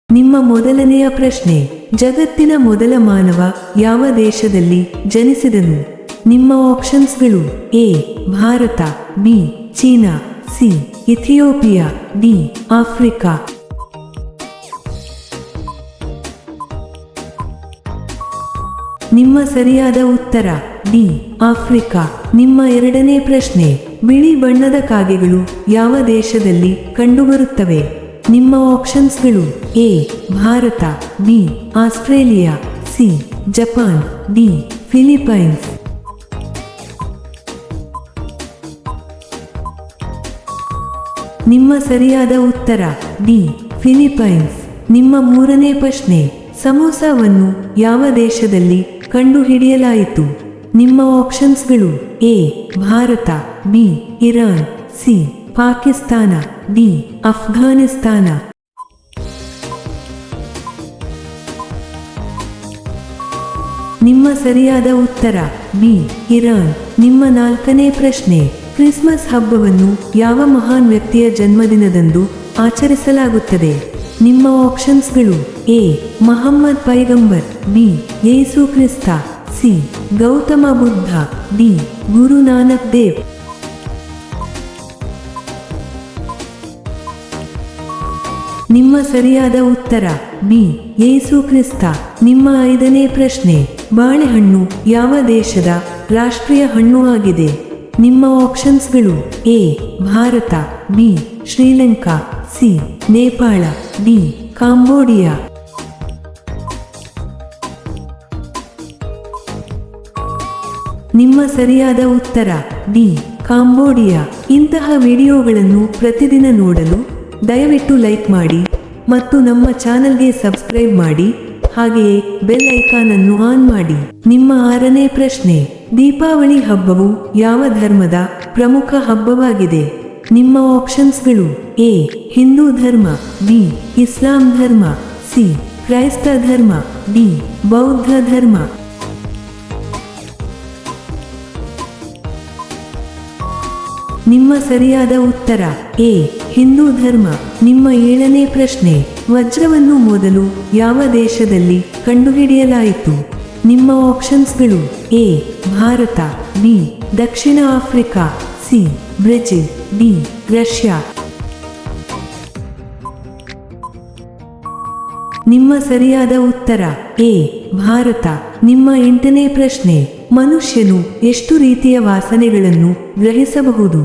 ನಿಮ್ಮ ಮೊದಲನೆಯ ಪ್ರಶ್ನೆ, ಜಗತ್ತಿನ ಮೊದಲ ಮಾನವ ಯಾವ ದೇಶದಲ್ಲಿ ಜನಿಸಿದನು? ನಿಮ್ಮ ಆಪ್ಷನ್ಸ್ಗಳು: A Bharat, B China, C Ethiopia, D Africa. ನಿಮ್ಮ ಸರಿಯಾದ ಉತ್ತರ ಡಿ ಆಫ್ರಿಕಾ. ನಿಮ್ಮ ಎರಡನೇ ಪ್ರಶ್ನೆ, ಬಿಳಿ ಬಣ್ಣದ ಕಾಗೆಗಳು ಯಾವ ದೇಶದಲ್ಲಿ ಕಂಡುಬರುತ್ತವೆ? ನಿಮ್ಮ ಆಪ್ಷನ್ಸ್ಗಳು: A Bharat, B Australia, C Japan, D Philippines. ನಿಮ್ಮ ಸರಿಯಾದ ಉತ್ತರ ಡಿ ಫಿಲಿಪೈನ್ಸ್. ನಿಮ್ಮ ಮೂರನೇ ಪ್ರಶ್ನೆ, ಸಮೋಸಾವನ್ನು ಯಾವ ದೇಶದಲ್ಲಿ ಕಂಡುಹಿಡಿಯಲಾಯಿತು? ನಿಮ್ಮ ಆಪ್ಷನ್ಸ್ಗಳು: A Bharat, B Iran, C Pakistan, D Afghanistan. ನಿಮ್ಮ ಸರಿಯಾದ ಉತ್ತರ ಬಿ ಇರಾನ್. ನಿಮ್ಮ ನಾಲ್ಕನೇ ಪ್ರಶ್ನೆ, ಕ್ರಿಸ್ಮಸ್ ಹಬ್ಬವನ್ನು ಯಾವ ಮಹಾನ್ ವ್ಯಕ್ತಿಯ ಜನ್ಮದಿನದಂದು ಆಚರಿಸಲಾಗುತ್ತದೆ? ನಿಮ್ಮ ಆಪ್ಷನ್ಸ್ಗಳು: A Mohammed Paigambar, B Yesu Krista, C Gautama Buddha, D Guru Nanak Dev. ನಿಮ್ಮ ಸರಿಯಾದ ಉತ್ತರ ಬಿ ಯೇಸು ಕ್ರಿಸ್ತ. ನಿಮ್ಮ ಐದನೇ ಪ್ರಶ್ನೆ, ಬಾಳೆಹಣ್ಣು ಯಾವ ದೇಶದ ರಾಷ್ಟ್ರೀಯ ಹಣ್ಣು ಆಗಿದೆ? ನಿಮ್ಮ ಆಪ್ಷನ್ಸ್ಗಳು: A Bharat, B Sri Lanka, C Nepal, D Cambodia. ನಿಮ್ಮ ಸರಿಯಾದ ಉತ್ತರ ಡಿ ಕಾಂಬೋಡಿಯಾ. ಇಂತಹ ವಿಡಿಯೋಗಳನ್ನು ಪ್ರತಿದಿನ ನೋಡಲು ದಯವಿಟ್ಟು ಲೈಕ್ ಮಾಡಿ ಮತ್ತು ನಮ್ಮ ಚಾನಲ್ಗೆ ಸಬ್ಸ್ಕ್ರೈಬ್ ಮಾಡಿ, ಹಾಗೆಯೇ ಬೆಲ್ ಐಕಾನ್ ಅನ್ನು ಆನ್ ಮಾಡಿ. ನಿಮ್ಮ ಆರನೇ ಪ್ರಶ್ನೆ, ದೀಪಾವಳಿ ಹಬ್ಬವು ಯಾವ ಧರ್ಮದ ಪ್ರಮುಖ ಹಬ್ಬವಾಗಿದೆ? ನಿಮ್ಮ ಆಪ್ಷನ್ಸ್ಗಳು: ಎ ಹಿಂದೂ ಧರ್ಮ, ಬಿ ಇಸ್ಲಾಂ ಧರ್ಮ, ಸಿ ಕ್ರೈಸ್ತ ಧರ್ಮ, ಡಿ ಬೌದ್ಧ ಧರ್ಮ. ನಿಮ್ಮ ಸರಿಯಾದ ಉತ್ತರ ಎ ಹಿಂದೂ ಧರ್ಮ. ನಿಮ್ಮ ಏಳನೇ ಪ್ರಶ್ನೆ, ವಜ್ರವನ್ನು ಮೊದಲು ಯಾವ ದೇಶದಲ್ಲಿ ಕಂಡುಹಿಡಿಯಲಾಯಿತು? ನಿಮ್ಮ ಆಪ್ಷನ್ಸ್ಗಳು: A Bharat, B Dakshina Africa, C Brazil, D Russia. ನಿಮ್ಮ ಸರಿಯಾದ ಉತ್ತರ ಎ ಭಾರತ. ನಿಮ್ಮ ಎಂಟನೇ ಪ್ರಶ್ನೆ, ಮನುಷ್ಯನು ಎಷ್ಟು ರೀತಿಯ ವಾಸನೆಗಳನ್ನು ಗ್ರಹಿಸಬಹುದು?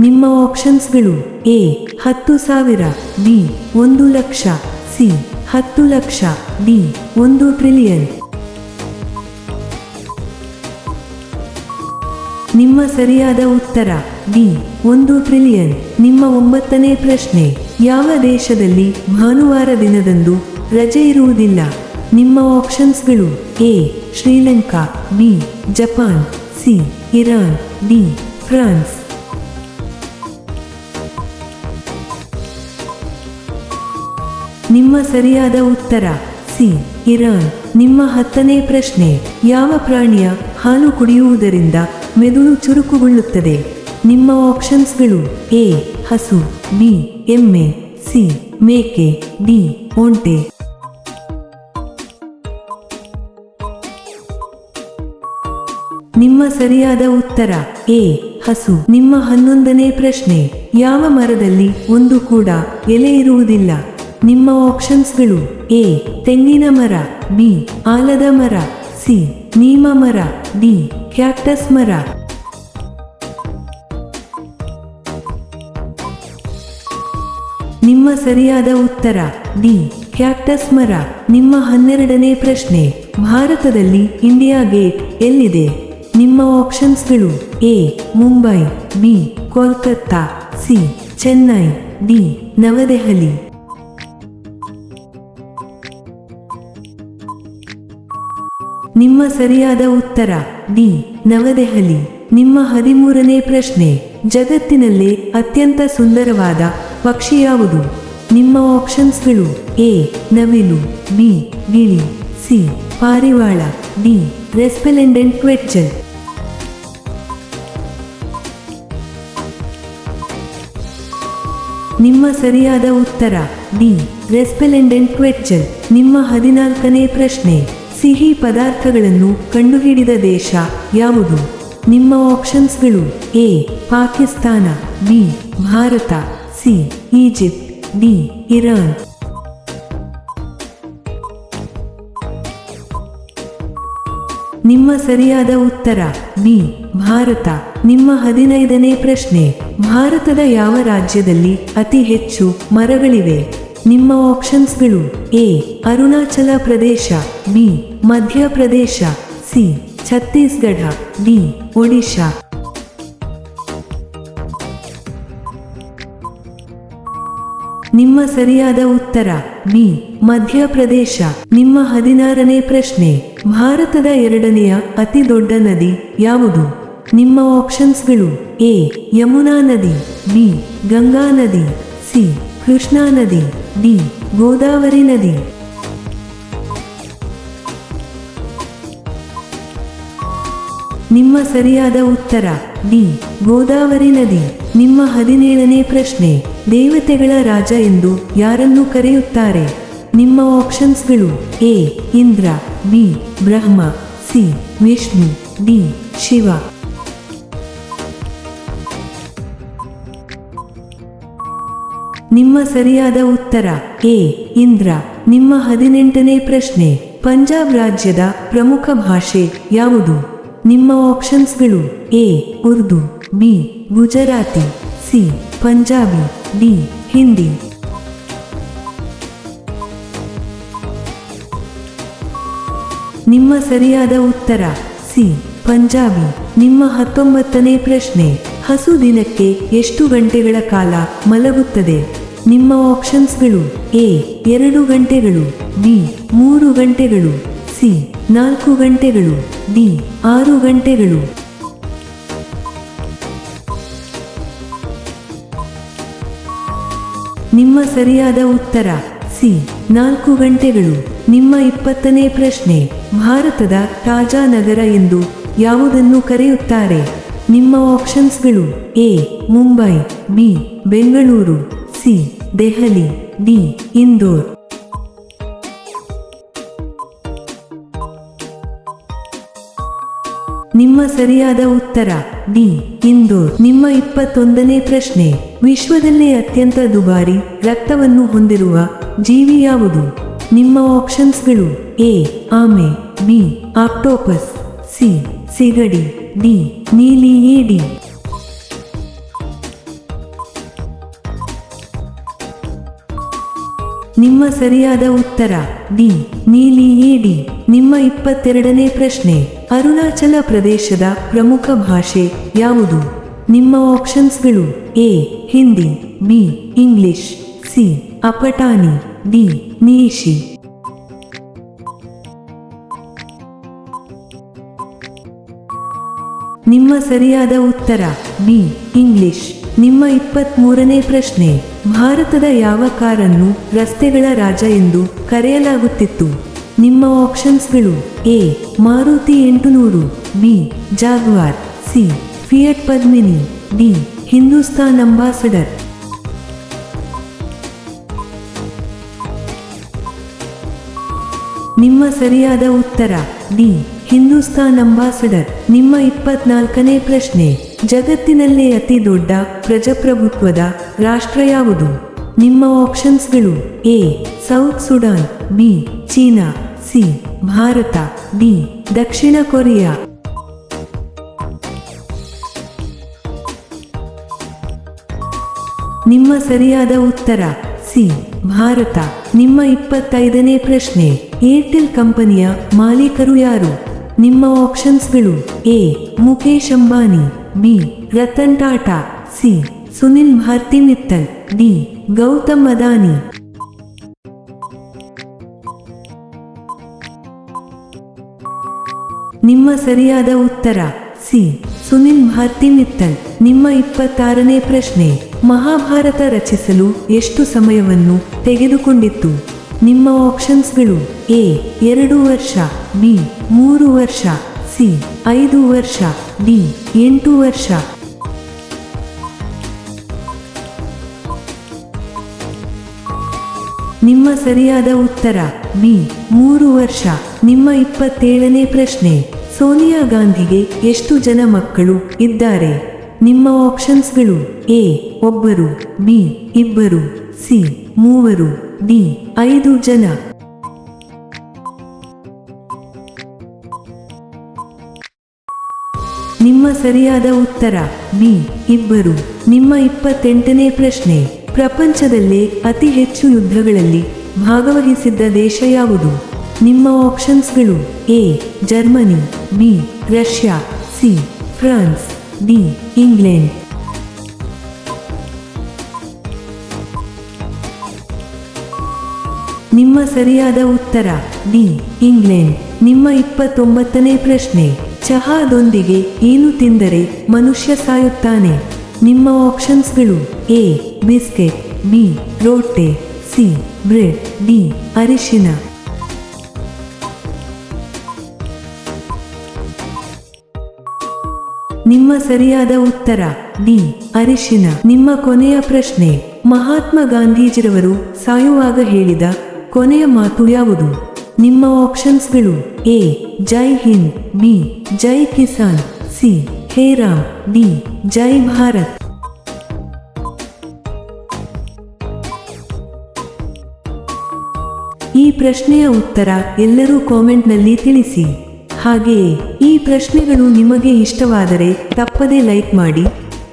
ನಿಮ್ಮ ಆಪ್ಷನ್ಸ್ಗಳು: A 10,000, B 1,00,000, C 10,00,000, D 1 trillion. ನಿಮ್ಮ ಸರಿಯಾದ ಉತ್ತರ ಡಿ 1 ಟ್ರಿಲಿಯನ್. ನಿಮ್ಮ ಒಂಬತ್ತನೇ ಪ್ರಶ್ನೆ, ಯಾವ ದೇಶದಲ್ಲಿ ಭಾನುವಾರ ದಿನದಂದು ರಜೆ ಇರುವುದಿಲ್ಲ? ನಿಮ್ಮ ಆಪ್ಷನ್ಸ್ಗಳು: A Sri Lanka, B Japan, C Iran, D France. ನಿಮ್ಮ ಸರಿಯಾದ ಉತ್ತರ ಸಿ ಇರಾನ್. ನಿಮ್ಮ 10ನೇ ಪ್ರಶ್ನೆ, ಯಾವ ಪ್ರಾಣಿಯ ಹಾಲು ಕುಡಿಯುವುದರಿಂದ ಮೆದುಳು ಚುರುಕುಗೊಳ್ಳುತ್ತದೆ? ನಿಮ್ಮ ಆಪ್ಷನ್ಸ್ಗಳು: ಎ ಹಸು, ಬಿ ಎಮ್ಮೆ, ಸಿ ಮೇಕೆ, ಡಿ ಒಂಟೆ. ನಿಮ್ಮ ಸರಿಯಾದ ಉತ್ತರ ಎ ಹಸು. ನಿಮ್ಮ 11ನೇ ಪ್ರಶ್ನೆ, ಯಾವ ಮರದಲ್ಲಿ ಒಂದು ಕೂಡ ಎಲೆ ಇರುವುದಿಲ್ಲ? ನಿಮ್ಮ ಆಪ್ಷನ್ಸ್ಗಳು: ಎ ತೆಂಗಿನ ಮರ, ಬಿ ಆಲದ ಮರ, ಸಿ ನೀಮ ಮರ, ಡಿ ಕ್ಯಾಕ್ಟಸ್ ಮರ. ನಿಮ್ಮ ಸರಿಯಾದ ಉತ್ತರ ಡಿ ಕ್ಯಾಕ್ಟಸ್ ಮರ. ನಿಮ್ಮ 12ನೇ ಪ್ರಶ್ನೆ, ಭಾರತದಲ್ಲಿ ಇಂಡಿಯಾ ಗೇಟ್ ಎಲ್ಲಿದೆ? ನಿಮ್ಮ ಆಪ್ಷನ್ಸ್ಗಳು: A Mumbai, B Kolkata, C Chennai, D New Delhi. ನಿಮ್ಮ ಸರಿಯಾದ ಉತ್ತರ ಡಿ ನವದೆಹಲಿ. ನಿಮ್ಮ 13ನೇ ಪ್ರಶ್ನೆ, ಜಗತ್ತಿನಲ್ಲೇ ಅತ್ಯಂತ ಸುಂದರವಾದ ಪಕ್ಷಿ ಯಾವುದು? ನಿಮ್ಮ ಆಪ್ಷನ್ಸ್ಗಳು: ಎ ನವಿಲು, ಬಿ ಗಿಳಿ, ಸಿ ಪಾರಿವಾಳ, ಡಿ ರೆಸ್ಪ್ಲೆಂಡೆಂಟ್ ಕ್ವೆಟ್ಜಲ್. ನಿಮ್ಮ ಸರಿಯಾದ ಉತ್ತರ ಡಿ ರೆಸ್ಪೆಲೆಂಡೆಂಟ್ ಕ್ವೆಟ್ಜಲ್. ನಿಮ್ಮ 14ನೇ ಪ್ರಶ್ನೆ, ಸಿಹಿ ಪದಾರ್ಥಗಳನ್ನು ಕಂಡುಹಿಡಿದ ದೇಶ ಯಾವುದು? ನಿಮ್ಮ ಆಪ್ಷನ್ಸ್ಗಳು: A Pakistan, B Bharat, C Egypt, D Iran. ನಿಮ್ಮ ಸರಿಯಾದ ಉತ್ತರ ಬಿ ಭಾರತ. ನಿಮ್ಮ 15ನೇ ಪ್ರಶ್ನೆ, ಭಾರತದ ಯಾವ ರಾಜ್ಯದಲ್ಲಿ ಅತಿ ಹೆಚ್ಚು ಮರಗಳಿವೆ? ನಿಮ್ಮ ಆಪ್ಷನ್ಸ್ಗಳು: A Arunachal Pradesh, B Madhya Pradesh, C Chhattisgarh, D Odisha. ನಿಮ್ಮ ಸರಿಯಾದ ಉತ್ತರ ಬಿ ಮಧ್ಯಪ್ರದೇಶ. ನಿಮ್ಮ 16ನೇ ಪ್ರಶ್ನೆ, ಭಾರತದ 2ನೆಯ ಅತಿ ದೊಡ್ಡ ನದಿ ಯಾವುದು? ನಿಮ್ಮ ಆಪ್ಷನ್ಸ್ಗಳು: ಎ ಯಮುನಾ ನದಿ, ಬಿ ಗಂಗಾ ನದಿ, ಸಿ ಕೃಷ್ಣಾ ನದಿ, ಡಿ ಗೋದಾವರಿ ನದಿ. ನಿಮ್ಮ ಸರಿಯಾದ ಉತ್ತರ ಡಿ ಗೋದಾವರಿ ನದಿ. ನಿಮ್ಮ 17ನೇ ಪ್ರಶ್ನೆ, ದೇವತೆಗಳ ರಾಜ ಎಂದು ಯಾರನ್ನು ಕರೆಯುತ್ತಾರೆ? ನಿಮ್ಮ ಆಪ್ಷನ್ಸ್ಗಳು: A Indra, B Brahma, C Vishnu, D Shiva. ನಿಮ್ಮ ಸರಿಯಾದ ಉತ್ತರ ಎ ಇಂದ್ರ. ನಿಮ್ಮ 18ನೇ ಪ್ರಶ್ನೆ, ಪಂಜಾಬ್ ರಾಜ್ಯದ ಪ್ರಮುಖ ಭಾಷೆ ಯಾವುದು? ನಿಮ್ಮ ಆಪ್ಷನ್ಸ್ಗಳು: A Urdu, B Gujarati, C Punjabi, D Hindi. ನಿಮ್ಮ ಸರಿಯಾದ ಉತ್ತರ ಸಿ ಪಂಜಾಬಿ. ನಿಮ್ಮ 19ನೇ ಪ್ರಶ್ನೆ, ಹಸು ದಿನಕ್ಕೆ ಎಷ್ಟು ಗಂಟೆಗಳ ಕಾಲ ಮಲಗುತ್ತದೆ? ನಿಮ್ಮ ಆಪ್ಷನ್ಸ್ಗಳು: ಎ 2 ಗಂಟೆಗಳು, ಬಿ 3 ಗಂಟೆಗಳು, ಸಿ 4 ಗಂಟೆಗಳು, ಡಿ 6 ಗಂಟೆಗಳು. ನಿಮ್ಮ ಸರಿಯಾದ ಉತ್ತರ ಸಿ 4 ಗಂಟೆಗಳು. ನಿಮ್ಮ 20ನೇ ಪ್ರಶ್ನೆ, ಭಾರತದ ತಾಜಾ ನಗರ ಎಂದು ಯಾವುದನ್ನು ಕರೆಯುತ್ತಾರೆ? ನಿಮ್ಮ ಆಪ್ಷನ್ಸ್ಗಳು: A Mumbai, B Bengaluru, C Delhi, D Indore. ನಿಮ್ಮ ಸರಿಯಾದ ಉತ್ತರ ಡಿ ಇಂದೋರ್. ನಿಮ್ಮ 21ನೇ ಪ್ರಶ್ನೆ, ವಿಶ್ವದಲ್ಲೇ ಅತ್ಯಂತ ದುಬಾರಿ ರಕ್ತವನ್ನು ಹೊಂದಿರುವ ಜೀವಿ ಯಾವುದು? ನಿಮ್ಮ ಆಪ್ಷನ್ಸ್ಗಳು: ಎ ಆಮೆ, ಬಿ ಆಕ್ಟೋಪಸ್, ಸಿ ಸಿಗಡಿ, ಡಿ ನೀಲಿ ಏಡಿ. ನಿಮ್ಮ ಸರಿಯಾದ ಉತ್ತರ ಡಿ ನೀಲಿ ಏಡಿ. ನಿಮ್ಮ 22ನೇ ಪ್ರಶ್ನೆ, ಅರುಣಾಚಲ ಪ್ರದೇಶದ ಪ್ರಮುಖ ಭಾಷೆ ಯಾವುದು? ನಿಮ್ಮ ಆಪ್ಷನ್ಸ್ಗಳು: A Hindi, B English, C Apatani, D Nyishi. ನಿಮ್ಮ ಸರಿಯಾದ ಉತ್ತರ ಬಿ ಇಂಗ್ಲಿಷ್. ನಿಮ್ಮ 23ನೇ ಪ್ರಶ್ನೆ, ಭಾರತದ ಯಾವ ಕಾರನ್ನು ರಸ್ತೆಗಳ ರಾಜ ಎಂದು ಕರೆಯಲಾಗುತ್ತಿತ್ತು? ನಿಮ್ಮ ಆಪ್ಷನ್ಸ್ಗಳು: A Maruti 800, B Jaguar, C Fiat Padmini, D Hindustan Ambassador. ನಿಮ್ಮ ಸರಿಯಾದ ಉತ್ತರ ಡಿ ಹಿಂದೂಸ್ತಾನ್ ಅಂಬಾಸಡರ್. ನಿಮ್ಮ 24ನೇ ಪ್ರಶ್ನೆ, ಜಗತ್ತಿನಲ್ಲೇ ಅತಿ ದೊಡ್ಡ ಪ್ರಜಾಪ್ರಭುತ್ವದ ರಾಷ್ಟ್ರ ಯಾವುದು? ನಿಮ್ಮ ಆಪ್ಷನ್ಸ್ಗಳು: A South Sudan, B China, C Bharat, D ದಕ್ಷಿಣ ಕೊರಿಯಾ. ನಿಮ್ಮ ಸರಿಯಾದ ಉತ್ತರ ಸಿ ಭಾರತ. ನಿಮ್ಮ 25ನೇ ಪ್ರಶ್ನೆ, ಏರ್ಟೆಲ್ ಕಂಪನಿಯ ಮಾಲೀಕರು ಯಾರು? ನಿಮ್ಮ ಆಪ್ಷನ್ಸ್ಗಳು: A Mukesh Ambani, B Ratan Tata, C Sunil Bharti Mittal, D Gautam Adani. ನಿಮ್ಮ ಸರಿಯಾದ ಉತ್ತರ ಸಿ ಸುನಿಲ್ ಭಾರ್ತಿ ಮಿತ್ತಲ್. ನಿಮ್ಮ 26ನೇ ಪ್ರಶ್ನೆ, ಮಹಾಭಾರತ ರಚಿಸಲು ಎಷ್ಟು ಸಮಯವನ್ನು ತೆಗೆದುಕೊಂಡಿತ್ತು? ನಿಮ್ಮ ಆಪ್ಷನ್ಸ್ಗಳು: ಎ 2 ವರ್ಷ, ಬಿ 3 ವರ್ಷ, ಸಿ 5 ವರ್ಷ, ಡಿ 8 ವರ್ಷ. ನಿಮ್ಮ ಸರಿಯಾದ ಉತ್ತರ ಬಿ 3 ವರ್ಷ. ನಿಮ್ಮ 27ನೇ ಪ್ರಶ್ನೆ, ಸೋನಿಯಾ ಗಾಂಧಿಗೆ ಎಷ್ಟು ಜನ ಮಕ್ಕಳು ಇದ್ದಾರೆ? ನಿಮ್ಮ ಆಪ್ಷನ್ಸ್ಗಳು: ಎ 1, ಬಿ 2, ಸಿ 3, ಡಿ 5 ಜನ. ನಿಮ್ಮ ಸರಿಯಾದ ಉತ್ತರ ಬಿ 2. ನಿಮ್ಮ 28ನೇ ಪ್ರಶ್ನೆ, ಪ್ರಪಂಚದಲ್ಲೇ ಅತಿ ಹೆಚ್ಚು ಯುದ್ಧಗಳಲ್ಲಿ ಭಾಗವಹಿಸಿದ್ದ ದೇಶ ಯಾವುದು? ನಿಮ್ಮ ಆಪ್ಷನ್ಸ್ಗಳು: A Germany, B Russia, C France, D England. ನಿಮ್ಮ ಸರಿಯಾದ ಉತ್ತರ ಡಿ ಇಂಗ್ಲೆಂಡ್. ನಿಮ್ಮ 29ನೇ ಪ್ರಶ್ನೆ, ಚಹಾದೊಂದಿಗೆ ಏನು ತಿಂದರೆ ಮನುಷ್ಯ ಸಾಯುತ್ತಾನೆ? ನಿಮ್ಮ ಆಪ್ಷನ್ಸ್ಗಳು: ಎ ಬಿಸ್ಕೆಟ್, ಬಿ ರೊಟ್ಟೆ, ಸಿ ಬ್ರೆಡ್, ಡಿ ಅರಿಶಿನ. ನಿಮ್ಮ ಸರಿಯಾದ ಉತ್ತರ ಡಿ ಅರಿಶಿನ. ನಿಮ್ಮ ಕೊನೆಯ ಪ್ರಶ್ನೆ, ಮಹಾತ್ಮ ಗಾಂಧೀಜಿರವರು ಸಾಯುವಾಗ ಹೇಳಿದ ಕೊನೆಯ ಮಾತು ಯಾವುದು? ನಿಮ್ಮ ಆಪ್ಷನ್ಸ್ಗಳು: ಎ ಜೈ ಹಿಂದ್, ಬಿ ಜೈ ಕಿಸಾನ್, ಸಿ ಹೇ ರಾಮ್, ಡಿ ಜೈ ಭಾರತ್. ಈ ಪ್ರಶ್ನೆಯ ಉತ್ತರ ಎಲ್ಲರೂ ಕಾಮೆಂಟ್ನಲ್ಲಿ ತಿಳಿಸಿ. ಹಾಗೆಯೇ ಈ ಪ್ರಶ್ನೆಗಳು ನಿಮಗೆ ಇಷ್ಟವಾದರೆ ತಪ್ಪದೇ ಲೈಕ್ ಮಾಡಿ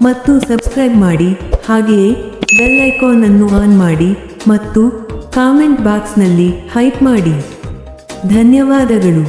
ಮತ್ತು ಸಬ್ಸ್ಕ್ರೈಬ್ ಮಾಡಿ. ಹಾಗೆಯೇ ಬೆಲ್ ಐಕಾನ್ ಅನ್ನು ಆನ್ ಮಾಡಿ ಮತ್ತು ಕಾಮೆಂಟ್ ಬಾಕ್ಸ್ನಲ್ಲಿ ಹೈಪ್ ಮಾಡಿ. ಧನ್ಯವಾದಗಳು.